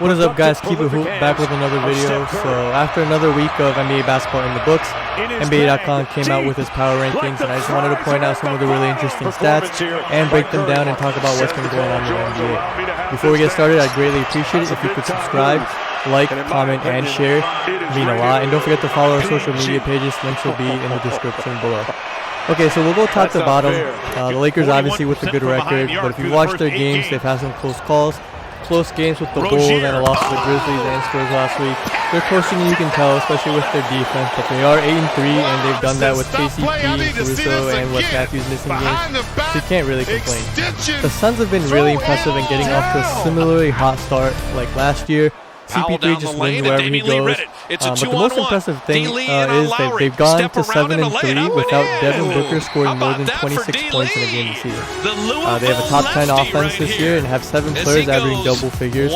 What is up, guys? Keep it hoop, back with another video. So after another week of NBA basketball in the books, NBA.com came out with its power rankings, and I just wanted to point out some of the really interesting stats and break them down and talk about what's been going on in the NBA. Before we get started, I'd greatly appreciate it if you could subscribe, like, comment, and share. It would mean a lot. And don't forget to follow our social media pages. Links will be in the description below. Okay, so we'll go top to bottom. The Lakers obviously with a good record, but if you watch their games, they've had some close calls. Close games with the Bulls and a loss to the Grizzlies and Spurs last week. They're coasting, you can tell, especially with their defense, but they are 8-3, and they've done that with KCP, Caruso, and Wes Matthews missing games, so you can't really complain. The Suns have been really impressive in getting off to a similarly hot start like last year. CP3 just wins wherever he goes, but the most impressive thing is that they've gone to 7-3 without Devin Booker scoring more than 26 points in a game this season. They have a top 10 offense this year and have 7 players averaging double figures,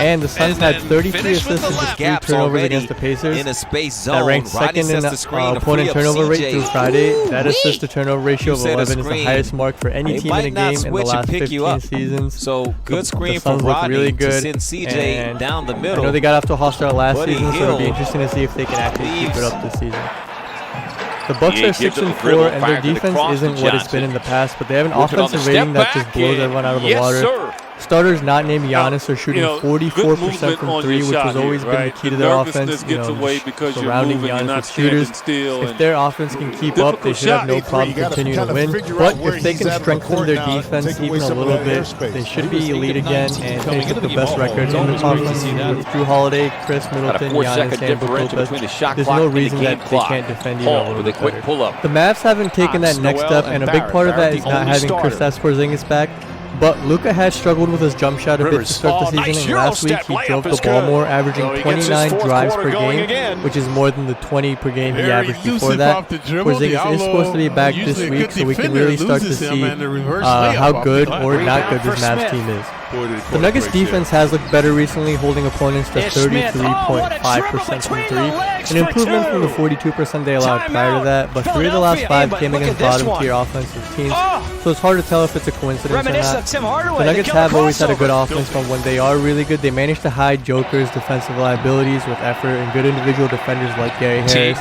and the Suns had 33 assists and just 3 turnovers against the Pacers. That ranks second in opponent turnover rate through Friday. That assist to turnover ratio of 11 is the highest mark for any team in a game in the last 15 seasons. So good screen from Rodney really good, to send CJ down the middle. I know they got off to a hot start last season, so it'll be interesting to see if they can actually keep it up this season. The Bucks are 6-4, and their defense isn't what it's been in the past, but they have an offensive rating that just blows everyone out of the water. Starters not named Giannis are shooting 44% from 3, which has always been the key to their offense, surrounding Giannis with shooters. If their offense can keep up, they should have no problem continuing to win. But if they can strengthen their defense even a little bit, they should be elite again and finish with the best records in the conference with Drew Holiday, Chris Middleton, Giannis, and Brook Lopez. There's no reason that they can't defend even a little bit better. The Mavs haven't taken that next step, and a big part of that is not having Kristaps Porzingis back. But Luka has struggled with his jump shot a bit to start the season, and last week he drove the ball more, averaging 29 drives per game, which is more than the 20 per game he averaged before that. Porzingis is supposed to be back this week, so we can really start to see how good or not good this Mavs team is. The Nuggets defense has looked better recently, holding opponents to 33.5% from 3, an improvement from the 42% they allowed prior to that, but 3 of the last 5 came against bottom-tier offensive teams, so it's hard to tell if it's a coincidence or not. The Nuggets have always had a good offense, but when they are really good, they manage to hide Joker's defensive liabilities with effort and good individual defenders like Gary Harris.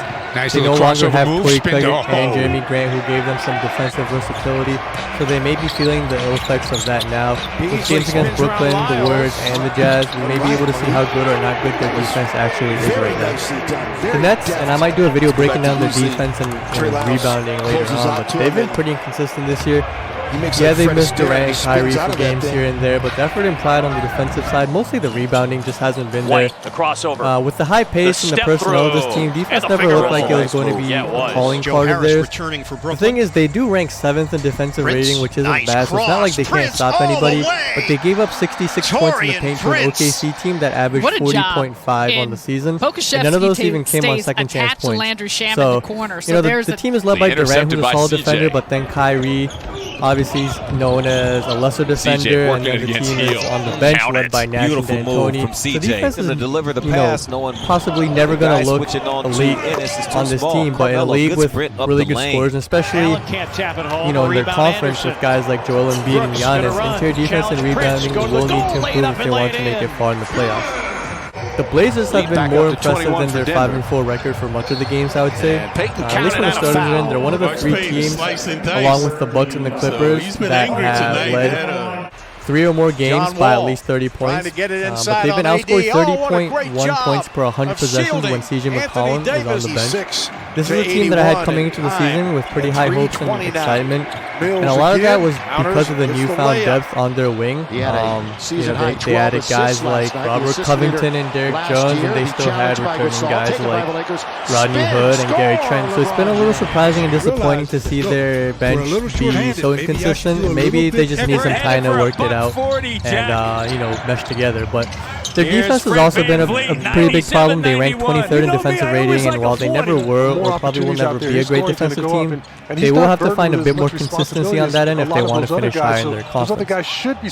They no longer have Corey Craig and Jeremy Grant, who gave them some defensive versatility, so they may be feeling the ill effects of that now. With games against Brooklyn, the Warriors, and the Jazz, we may be able to see how good or not good their defense actually is right now. The Nets, and I might do a video breaking down their defense and rebounding later on, but they've been pretty inconsistent this year. Yeah, they missed Durant and Kyrie for games here and there, but the effort implied on the defensive side, mostly the rebounding, just hasn't been there. With the high pace and the personnel of this team, defense never looked like it was going to be a calling card of theirs. The thing is, they do rank 7th in defensive rating, which isn't bad, so it's not like they can't stop anybody, but they gave up 66 points in the paint to an OKC team that averaged 40.5 on the season, and none of those even came on second chance points. So, the team is led by Durant, who's a solid defender, but then Kyrie, obviously he's known as a lesser defender, and then the team is on the bench led by Nash and D'Antoni. So defense is, possibly never going to look elite on this team, but in a league with really good scores, especially, in their conference with guys like Joel Embiid and Giannis, interior defense and rebounding will need to improve if they want to make it far in the playoffs. The Blazers have been more impressive than their 5-4 record for much of the games, I would say. At least when the starters are in, they're one of the 3 teams, along with the Bucks and the Clippers, that have led 3 or more games by at least 30 points, but they've been outscored 30.1 points per 100 possessions when CJ McCollum is on the bench. This is a team that I had coming into the season with pretty high hopes and excitement, and a lot of that was because of the newfound depth on their wing. They added guys like Robert Covington and Derek Jones, and they still had returning guys like Rodney Hood and Gary Trent. So it's been a little surprising and disappointing to see their bench be so inconsistent. Maybe they just need some time to work it out and mesh together. But their defense has also been a pretty big problem. They rank 23rd in defensive rating, and while they never were or probably will never be a great defensive team, they will have to find a bit more consistency on that end if they want to finish high in their conference.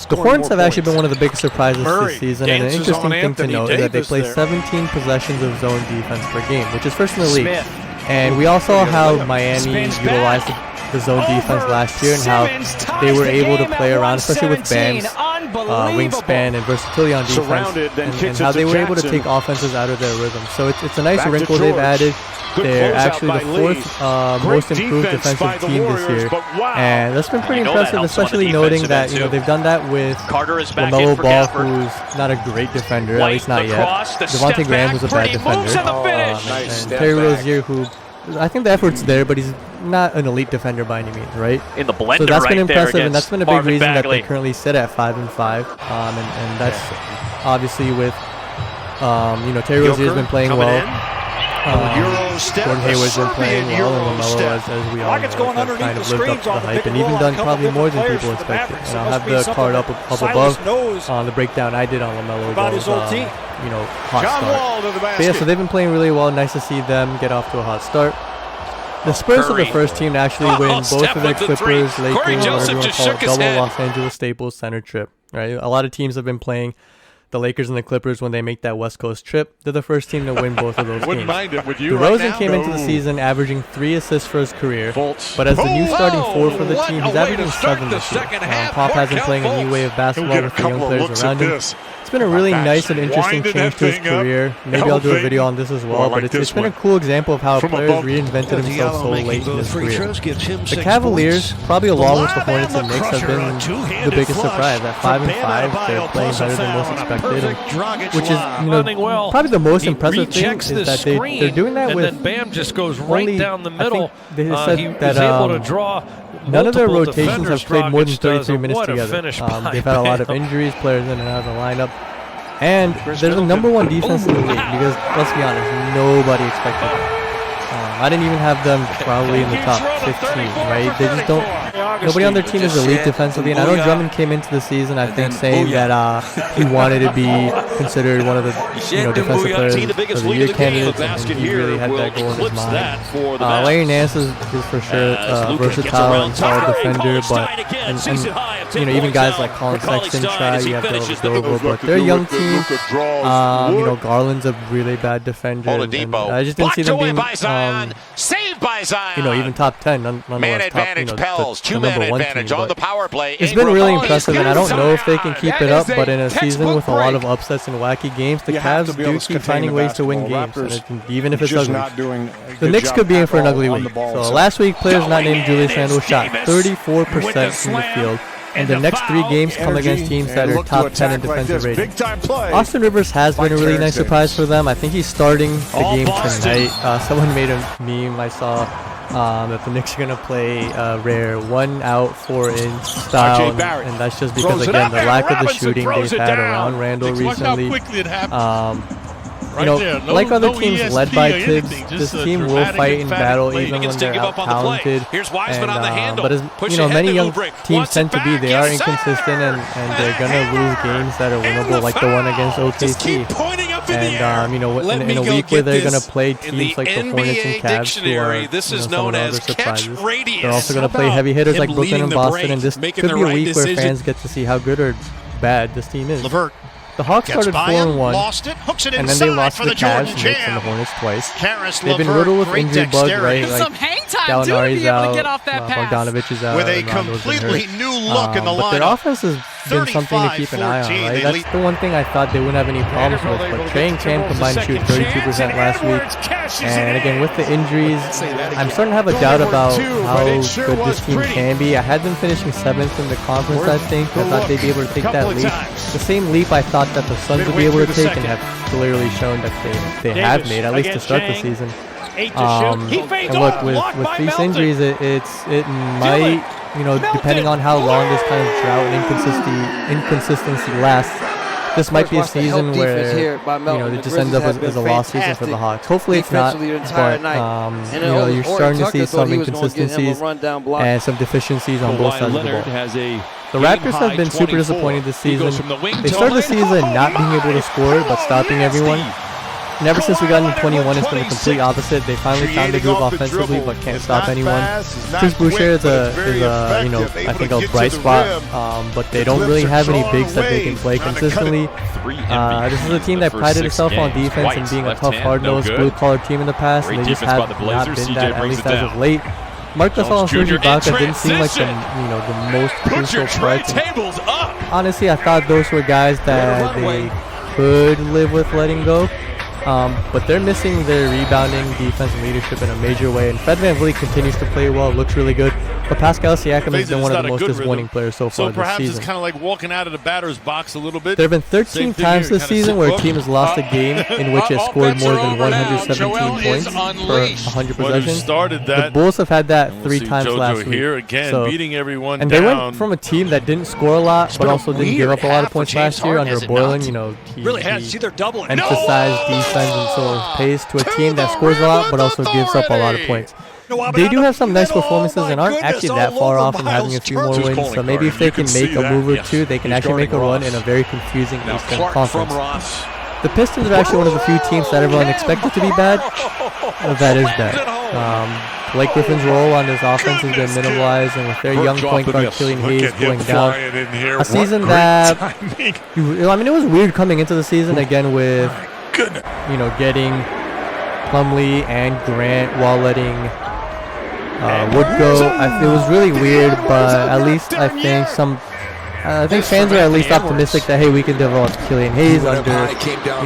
The Hornets have actually been one of the biggest surprises this season, and an interesting thing to note is that they play 17 possessions of zone defense per game, which is first in the league. And we all saw how Miami utilized the zone defense last year and how they were able to play around, especially with Bam's wingspan and versatility on defense, and how they were able to take offenses out of their rhythm. So it's a nice wrinkle they've added. They're actually the fourth most improved defensive team this year, and that's been pretty impressive, especially noting that they've done that with LaMelo Ball, who's not a great defender, at least not yet. Devontae Graham, who's a bad defender, and Terry Rozier, who I think the effort's there, but he's not an elite defender by any means, right? In the blender, so that's been impressive, and that's been a big Marvin reason that Bagley. they currently sit at 5-5, and that's obviously with Terry Rozier's been playing well. Gordon Hayward's been playing well, and LaMelo, as we all know, has kind of lived up to the hype and even done probably more than people expected. And I'll have the card up above on the breakdown I did on LaMelo Ball's, hot start. But yeah, so they've been playing really well. Nice to see them get off to a hot start. The Spurs are the first team to actually win both of their Clippers, Lakers, whatever you want to call it, double Los Angeles Staples Center trip. Right? A lot of teams have been playing the Lakers and the Clippers when they make that West Coast trip. They're the first team to win both of those games. DeRozan came into the season averaging 3 assists for his career, but as the new starting 4 for the team, he's averaging 7 this year. Pop has been playing a new way of basketball with the young players around him. It's been a really nice and interesting change to his career. Maybe I'll do a video on this as well, but it's been a cool example of how a player has reinvented himself so late in his career. The Cavaliers, probably along with the Hornets and Knicks, have been the biggest surprise. At 5-5, they're playing better than most expected, which is probably the most impressive thing is that they're doing that with then Bam just goes right down the middle. They said he was that able to draw none of their multiple rotations have defenders. played more than Dragic does 33 minutes what a together. finish by They've had a lot of Bam. injuries, players in and out of the lineup. And there's a number 1 defense in the league because, let's be honest, nobody expected that. I didn't even have them probably in the top 15, right? They just don't. Nobody on their team is elite defensively, and I know Drummond came into the season, I think, saying that he wanted to be considered one of the defensive players of the year candidates, and he really had that goal in his mind. Larry Nance is for sure versatile and solid defender, but and even guys like Colin Sexton try. You have Dellavedova, but they're a young team. Garland's a really bad defender, and I just didn't see them being saved by Zion. Even top 10, nonetheless, Man top, advantage, Pels. the Two-man number 1 advantage team. on the power play. It's been really impressive, and I don't know if they can keep it up, but in a season with a lot of upsets and wacky games, the Cavs do keep finding ways to win games, even if it's ugly. The Knicks could be in for an ugly week. So last week, players not named Julius Randle shot 34% from the field. And the next 3 games come against teams that are top 10 in defensive rating. Austin Rivers has been a really nice surprise for them. I think he's starting the game tonight. Someone made a meme I saw that the Knicks are going to play rare 1 out 4 in style, and that's just because, again, the lack of the shooting they've had around Randle recently. Like other teams led by Tibbs, this team will fight and battle even when they're out-talented. But as many young teams tend to be, they are inconsistent and they're going to lose games that are winnable, like the one against OKC. And in a week where they're going to play teams like the Hornets and Cavs, who are some of the other surprises, they're also going to play heavy hitters like Brooklyn and Boston, and this could be a week where fans get to see how good or bad this team is. The Hawks started 4-1, and then they lost to the Cavs, Knicks, and the Hornets twice. They've been riddled with injury bugs, right? Like Gallinari's out, Bogdanovic is out, with a Rondo's been completely hurt. new look in the But their lineup. offense has been something to keep an eye on, right? That's the one thing I thought they wouldn't have any problems with. But Trey and Cam combined to shoot 32% last week. And again, with the injuries, I'm starting to have a doubt about how good this team can be. I had them finishing 7th in the conference, I think. I thought they'd be able to take that leap. The same leap I thought that the Suns would be able to take and have clearly shown that they have made, at least to start the season. And look, with these injuries, it might, depending on how long this kind of drought and inconsistency lasts, this might be a season where it just ends up as a lost season for the Hawks. Hopefully it's not, but you're starting to see some inconsistencies and some deficiencies on both sides of the ball. The Raptors have been super disappointing this season. They started the season not being able to score, but stopping everyone. And ever since we got into 21, it's been the complete opposite. They finally found the groove offensively, but can't stop anyone. Chris Boucher is I think a bright spot, but they don't really have any bigs that they can play consistently. This is a team that prided itself on defense and being a tough, hard-nosed, blue-collar team in the past, and they just have not been that, at least as of late. Marc Gasol and Serge Ibaka didn't seem like the most crucial parts. Honestly, I thought those were guys that they could live with letting go. But they're missing their rebounding, defense, and leadership in a major way. And Fred VanVleet continues to play well, looks really good. But Pascal Siakam has been one of the most disappointing players so far this season. So perhaps it's kind of like walking out of the batter's box a little bit. There have been 13 times this season where a team has lost a game in which it scored more than 117 points for 100 possessions. The Bulls have had that 3 times last week. Here again, beating everyone and they went from a team that didn't score a lot, but also didn't give up a lot of points last year under Boylen. He emphasized defense and so pace to a team that scores a lot, but also gives up a lot of points. They do have some nice performances and aren't actually that far off from having a few more wins. So maybe if they can make a move or two, they can actually make a run in a very confusing Eastern Conference. The Pistons are actually one of the few teams that everyone expected to be bad. That is bad. Blake Griffin's role on this offense has been minimalized, and with their young point guard Killian Hayes going down, a season that it was weird coming into the season again with getting Plumlee and Grant while letting Wood go. It was really weird, but at least I think fans are at least optimistic that hey, we can develop Killian Hayes under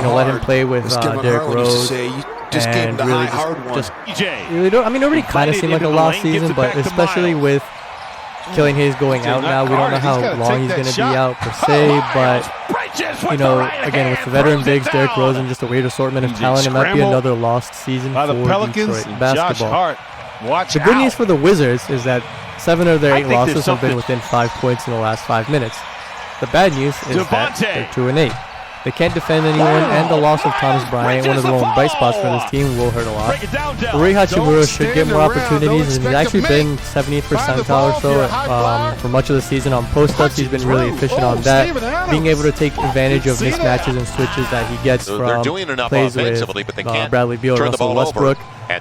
let him play with Derrick Rose. And nobody kind of seemed like a lost season, but especially with Killian Hayes going out now, we don't know how long he's going to be out per se, but again, with the veteran bigs, Derrick Rose, and just a weird assortment of talent, it might be another lost season for Detroit basketball. The good news for the Wizards is that 7 of their 8 losses have been within 5 points in the last 5 minutes. The bad news is that they're 2-8. They can't defend anyone, and the loss of Thomas Bryant, one of the lone bright spots for this team, will hurt a lot. Rui Hachimura should get more opportunities, and he's actually been 70th percentile or so for much of the season on post-ups. He's been really efficient on that, being able to take advantage of mismatches and switches that he gets from plays with Bradley Beal, Russell Westbrook.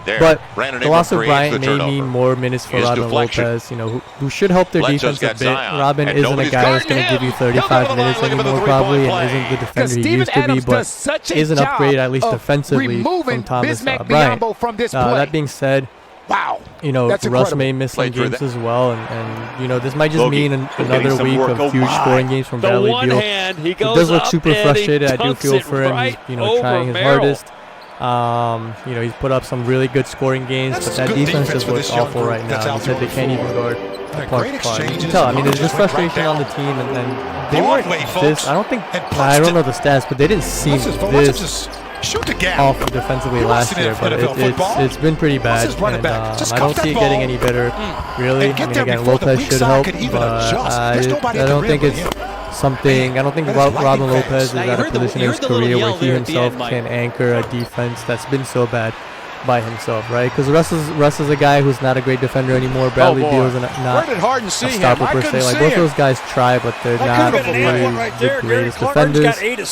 But the loss of Bryant may mean more minutes for Robin Lopez, who should help their defense a bit. Robin isn't a guy that's going to give you 35 minutes anymore probably, and isn't the defender he used to be, but is an upgrade at least defensively from Thomas Bryant. That being said, Russ may miss some games as well, and this might just mean another week of huge scoring games from Bradley Beal. He does look super frustrated. I do feel for him. He's trying his hardest. He's put up some really good scoring games, but that defense just looks awful right now. He said they can't even guard Clark. You can tell. There's just frustration on the team, and they weren't this. I don't know the stats, but they didn't seem this awful defensively last year. But it's been pretty bad, and I don't see it getting any better. Really, again, Lopez should help, but I don't think it's something. I don't think Robin Lopez is at a position in his career where he himself can anchor a defense that's been so bad by himself, right? Because Russ is a guy who's not a great defender anymore. Bradley Beal is not a stopper per se. Like both those guys try, but they're not really the greatest defenders. Even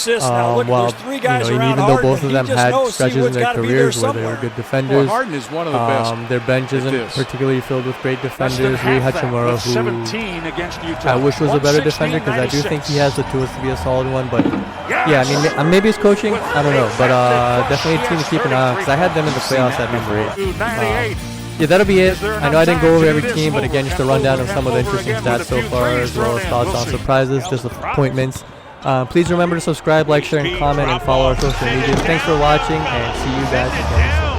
though both of them had stretches in their careers where they were good defenders, their bench isn't particularly filled with great defenders. Rui Hachimura, who I wish was a better defender, because I do think he has the tools to be a solid one. But yeah, maybe it's coaching. I don't know, but definitely a team to keep an eye on, because I had them in the playoffs at number 8. Yeah, that'll be it. I know I didn't go over every team, but again, just a rundown of some of the interesting stats so far, as well as thoughts on surprises, disappointments. Please remember to subscribe, like, share, and comment, and follow our social media. Thanks for watching, and see you guys again soon.